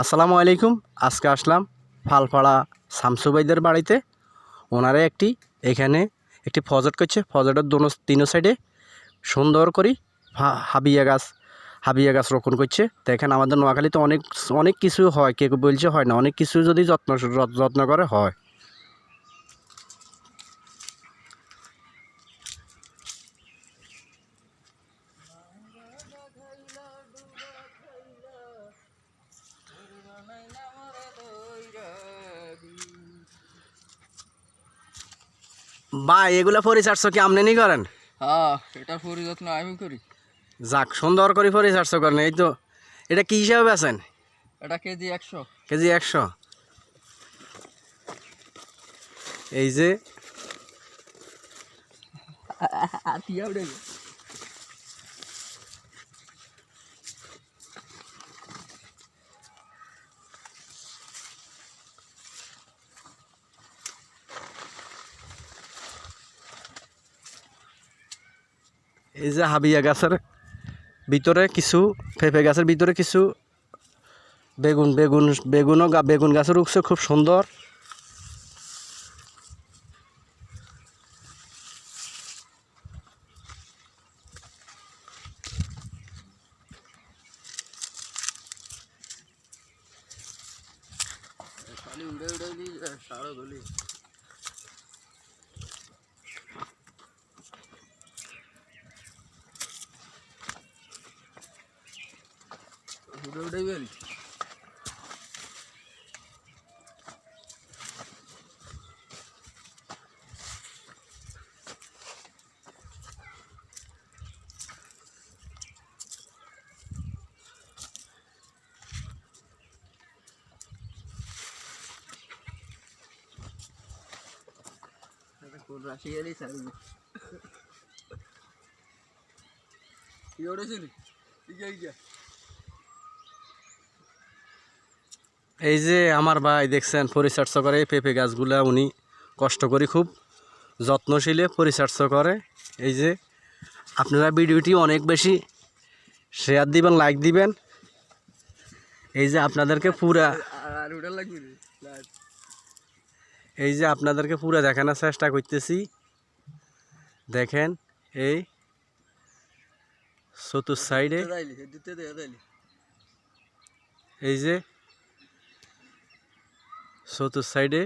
আসসালামু আলাইকুম। আজকে আসলাম ফালপাড়া শামসু ভাইদের বাড়িতে। ওনারা এখানে একটি প্রজেক্ট করছে। প্রজেক্টের তিনো সাইডে সুন্দর করে হাবিয়া গাছ রোপণ করছে। দেখেন আমাদের নোয়াখালীতে অনেক অনেক কিছু হয়, কে বলছে হয় না, অনেক কিছু যদি যত্ন করে হয়। বা এগুলা পরিচর্যা কি আমনেনি করেন? হ্যাঁ, এটা পরিযত্ন আমি করি। যাক, সুন্দর করে পরিচর্যা করেন। এই তো, এটা কি হিসাবে বেচেন? এটা কেজি 100। কেজি 100। এই যে হাবিয়া গাছের ভিতরে কিছু, পেঁপে গাছের ভিতরে কিছু বেগুন গাছের উঠছে খুব সুন্দর। এই যে আমার ভাই দেখছেন পরিচর্যা করে পেঁপে গাছগুলা, উনি কষ্ট করে খুব যত্নশীলে পরিচর্যা করে। এই যে আপনারা ভিডিওটি অনেক বেশি শেয়ার দিবেন, লাইক দিবেন। এই যে আপনাদেরকে পুরা দেখানোর চেষ্টা করতেছি। দেখেন এই চতুর সাইডে, এই যে চতুর সাইডে